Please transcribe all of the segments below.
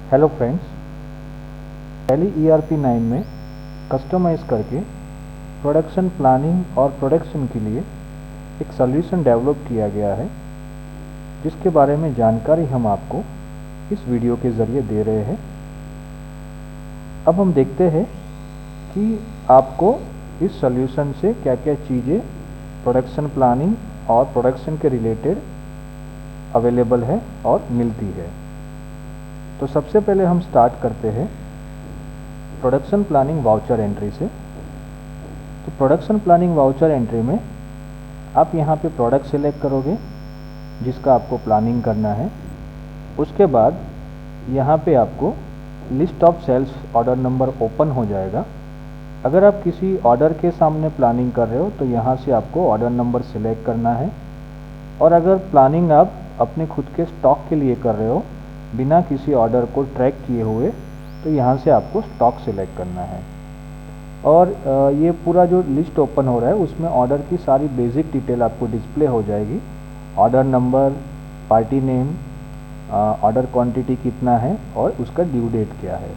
Hello friends, tally ERP 9 में customise करके production planning और प्रोडक्शन के लिए एक सॉल्यूशन डेवलप किया गया है, जिसके बारे में जानकारी हम आपको इस वीडियो के ज़रिए दे रहे हैं। अब हम देखते हैं कि आपको इस सॉल्यूशन से क्या क्या चीज़ें प्रोडक्शन प्लानिंग और प्रोडक्शन के रिलेटेड अवेलेबल है और मिलती है। तो सबसे पहले हम स्टार्ट करते हैं प्रोडक्शन प्लानिंग वाउचर एंट्री से। तो प्रोडक्शन प्लानिंग वाउचर एंट्री में आप यहाँ पे प्रोडक्ट सिलेक्ट करोगे जिसका आपको प्लानिंग करना है। उसके बाद यहाँ पे आपको list of sales order number open हो जाएगा। अगर आप किसी ऑर्डर के सामने प्लानिंग कर रहे हो तो यहाँ से आपको ऑर्डर नंबर सिलेक्ट करना है, और अगर प्लानिंग आप अपने खुद के स्टॉक के लिए कर रहे हो बिना किसी ऑर्डर को ट्रैक किए हुए, तो यहाँ से आपको स्टॉक सिलेक्ट करना है। और ये पूरा जो लिस्ट ओपन हो रहा है उसमें ऑर्डर की सारी बेसिक डिटेल आपको डिस्प्ले हो जाएगी। Order number, party name, order quantity कितना है और उसका ड्यू डेट क्या है।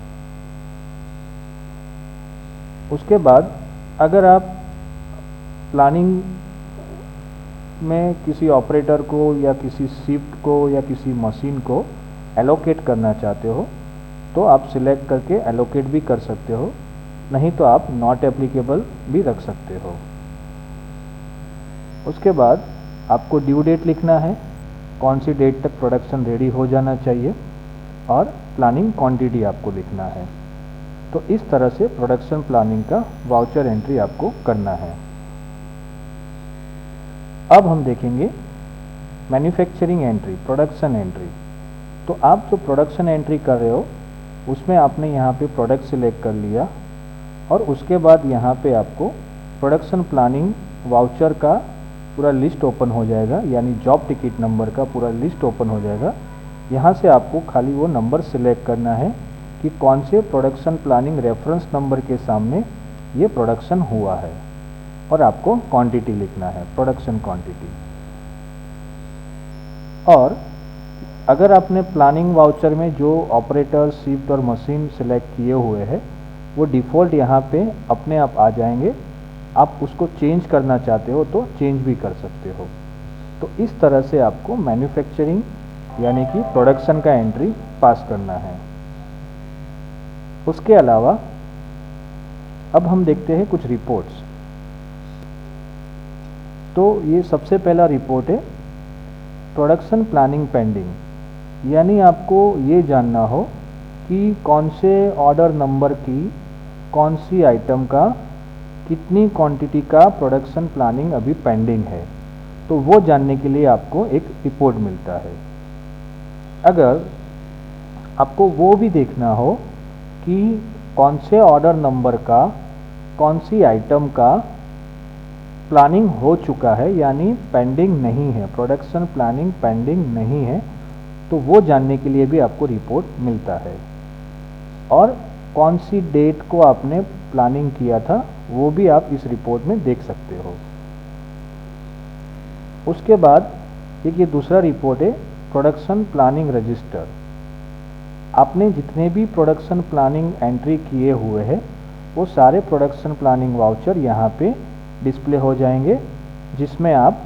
उसके बाद अगर आप प्लानिंग में किसी ऑपरेटर को या किसी शिफ्ट को या किसी मशीन को एलोकेट करना चाहते हो तो आप सिलेक्ट करके एलोकेट भी कर सकते हो, नहीं तो आप नॉट एप्लीकेबल भी रख सकते हो। उसके बाद आपको ड्यू डेट लिखना है, कौन सी डेट तक प्रोडक्शन रेडी हो जाना चाहिए, और प्लानिंग क्वांटिटी आपको लिखना है। तो इस तरह से प्रोडक्शन प्लानिंग का वाउचर एंट्री आपको करना है। अब हम देखेंगे मैन्युफैक्चरिंग एंट्री, प्रोडक्शन एंट्री। तो आप जो प्रोडक्शन एंट्री कर रहे हो उसमें आपने यहाँ पे प्रोडक्ट सिलेक्ट कर लिया, और उसके बाद यहाँ पे आपको प्रोडक्शन प्लानिंग वाउचर का पूरा लिस्ट ओपन हो जाएगा, यानी जॉब टिकट नंबर का पूरा लिस्ट ओपन हो जाएगा। यहाँ से आपको खाली वो नंबर सिलेक्ट करना है कि कौन से प्रोडक्शन प्लानिंग रेफरेंस नंबर के सामने ये प्रोडक्शन हुआ है, और आपको क्वांटिटी लिखना है, प्रोडक्शन क्वांटिटी। और अगर आपने प्लानिंग वाउचर में जो ऑपरेटर, शिफ्ट और मशीन सिलेक्ट किए हुए हैं वो डिफ़ॉल्ट यहाँ पे अपने आप आ जाएंगे। आप उसको चेंज करना चाहते हो तो चेंज भी कर सकते हो। तो इस तरह से आपको मैन्युफैक्चरिंग यानी कि प्रोडक्शन का एंट्री पास करना है। उसके अलावा अब हम देखते हैं कुछ रिपोर्ट्स। तो ये सबसे पहला रिपोर्ट है प्रोडक्शन प्लानिंग पेंडिंग, यानी आपको ये जानना हो कि कौन से ऑर्डर नंबर की कौन सी आइटम का कितनी क्वांटिटी का प्रोडक्शन प्लानिंग अभी पेंडिंग है। तो वो जानने के लिए आपको एक रिपोर्ट मिलता है। अगर आपको वो भी देखना हो कि कौन से ऑर्डर नंबर का कौन सी आइटम का प्लानिंग हो चुका है यानी पेंडिंग नहीं है, प्रोडक्शन प्लानिंग पेंडिंग नहीं है, तो वो जानने के लिए भी आपको रिपोर्ट मिलता है। और कौन सी डेट को आपने प्लानिंग किया था वो भी आप इस रिपोर्ट में देख सकते हो। उसके बाद एक ये दूसरा रिपोर्ट है प्रोडक्शन प्लानिंग रजिस्टर। आपने जितने भी प्रोडक्शन प्लानिंग एंट्री किए हुए हैं वो सारे प्रोडक्शन प्लानिंग वाउचर यहाँ पे डिस्प्ले हो जाएंगे, जिसमें आप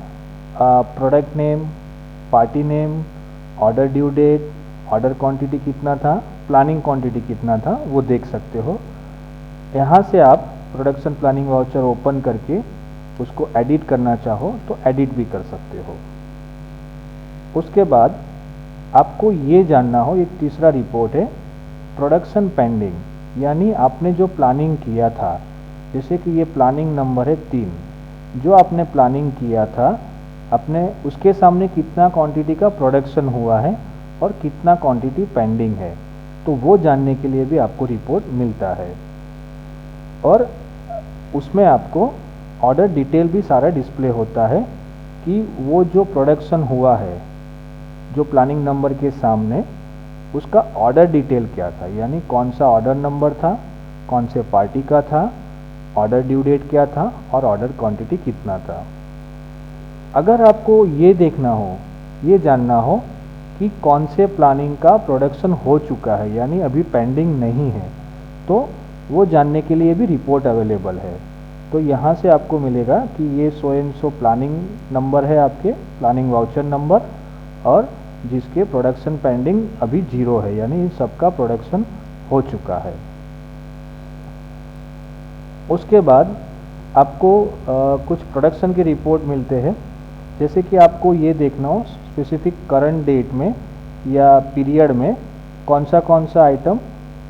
product name, party name, order due date, order quantity कितना था, प्लानिंग क्वांटिटी कितना था वो देख सकते हो। यहाँ से आप प्रोडक्शन प्लानिंग वाउचर ओपन करके उसको एडिट करना चाहो तो एडिट भी कर सकते हो। उसके बाद आपको ये जानना हो, एक तीसरा रिपोर्ट है प्रोडक्शन पेंडिंग, यानी आपने जो प्लानिंग किया था, जैसे कि ये प्लानिंग नंबर है 3, जो आपने प्लानिंग किया था अपने उसके सामने कितना क्वांटिटी का प्रोडक्शन हुआ है और कितना क्वांटिटी पेंडिंग है, तो वो जानने के लिए भी आपको रिपोर्ट मिलता है। और उसमें आपको ऑर्डर डिटेल भी सारा डिस्प्ले होता है कि वो जो प्रोडक्शन हुआ है जो प्लानिंग नंबर के सामने, उसका ऑर्डर डिटेल क्या था, यानी कौन सा ऑर्डर नंबर था, कौन से पार्टी का था, ऑर्डर ड्यू डेट क्या था और ऑर्डर क्वांटिटी कितना था। अगर आपको ये देखना हो, ये जानना हो कि कौन से प्लानिंग का प्रोडक्शन हो चुका है यानी अभी पेंडिंग नहीं है, तो वो जानने के लिए भी रिपोर्ट अवेलेबल है। तो यहाँ से आपको मिलेगा कि ये so and so planning number है, आपके प्लानिंग वाउचर नंबर, और जिसके प्रोडक्शन पेंडिंग अभी 0 है यानी इन सबका प्रोडक्शन हो चुका है। उसके बाद आपको कुछ प्रोडक्शन की रिपोर्ट मिलते हैं, जैसे कि आपको ये देखना हो स्पेसिफिक करंट डेट में या पीरियड में कौन सा आइटम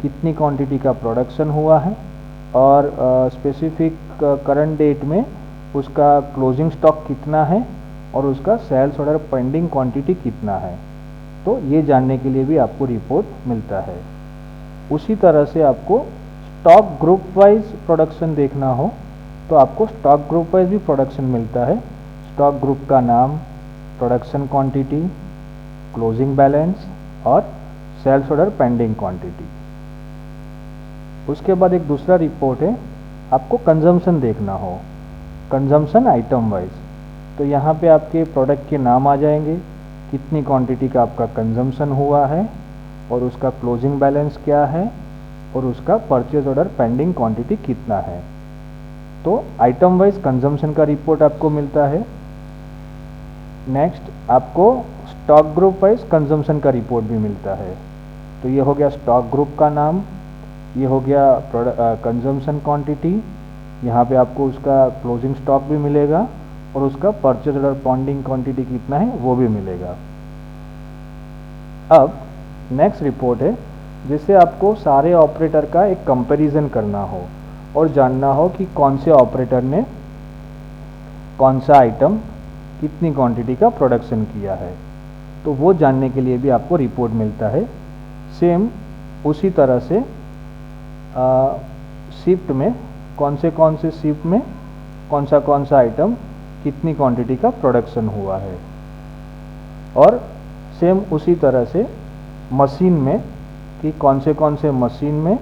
कितनी क्वांटिटी का प्रोडक्शन हुआ है, और स्पेसिफिक करंट डेट में उसका क्लोजिंग स्टॉक कितना है और उसका सेल्स ऑर्डर पेंडिंग क्वांटिटी कितना है। तो ये जानने के लिए भी आपको रिपोर्ट मिलता है। उसी तरह से आपको स्टॉक ग्रुप वाइज प्रोडक्शन देखना हो तो आपको स्टॉक ग्रुप वाइज भी प्रोडक्शन मिलता है। स्टॉक ग्रुप का नाम, प्रोडक्शन क्वांटिटी, क्लोजिंग बैलेंस और सेल्स ऑर्डर पेंडिंग क्वांटिटी। उसके बाद एक दूसरा रिपोर्ट है, आपको कंजम्पशन देखना हो, कंजम्पशन आइटम वाइज, तो यहाँ पे आपके प्रोडक्ट के नाम आ जाएंगे, कितनी क्वांटिटी का आपका कंजम्पशन हुआ है और उसका क्लोजिंग बैलेंस क्या है और उसका परचेज ऑर्डर पेंडिंग क्वांटिटी कितना है। तो आइटम वाइज कंजम्पशन का रिपोर्ट आपको मिलता है। नेक्स्ट आपको स्टॉक ग्रुप वाइज कंजम्पशन का रिपोर्ट भी मिलता है। तो ये हो गया स्टॉक ग्रुप का नाम, ये हो गया कंजम्पशन क्वांटिटी, यहाँ पे आपको उसका क्लोजिंग स्टॉक भी मिलेगा और उसका परचेज ऑर्डर पेंडिंग क्वांटिटी कितना है वो भी मिलेगा। अब नेक्स्ट रिपोर्ट है, जिससे आपको सारे ऑपरेटर का एक कंपैरिजन करना हो और जानना हो कि कौन से ऑपरेटर ने कौन सा आइटम कितनी क्वांटिटी का प्रोडक्शन किया है। तो वो जानने के लिए भी आपको रिपोर्ट मिलता है। सेम उसी तरह से शिफ्ट में कौन से शिफ्ट में कौन सा आइटम कितनी क्वांटिटी का प्रोडक्शन हुआ है, और सेम उसी तरह से मशीन में कि कौन से मशीन में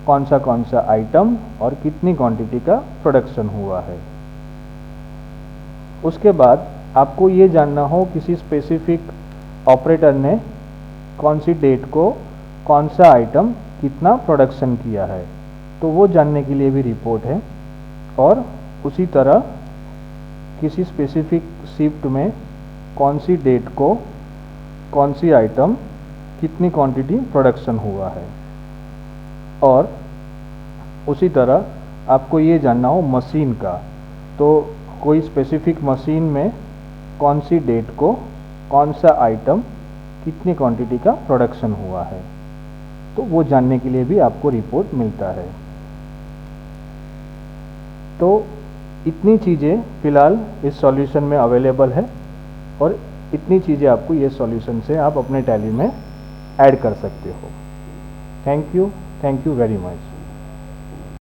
कौन सा आइटम और कितनी क्वांटिटी का प्रोडक्शन हुआ है। उसके बाद आपको ये जानना हो किसी स्पेसिफिक ऑपरेटर ने कौन सी डेट को कौन सा आइटम कितना प्रोडक्शन किया है, तो वो जानने के लिए भी रिपोर्ट है। और उसी तरह किसी स्पेसिफिक शिफ्ट में कौन सी डेट को कौन सी आइटम कितनी क्वांटिटी प्रोडक्शन हुआ है। और उसी तरह आपको ये जानना हो मशीन का, तो कोई स्पेसिफिक मशीन में कौन सी डेट को कौन सा आइटम कितनी क्वांटिटी का प्रोडक्शन हुआ है, तो वो जानने के लिए भी आपको रिपोर्ट मिलता है। तो इतनी चीज़ें फ़िलहाल इस सॉल्यूशन में अवेलेबल है और इतनी चीज़ें आपको ये सॉल्यूशन से आप अपने टैली में ऐड कर सकते हो। Thank you very much.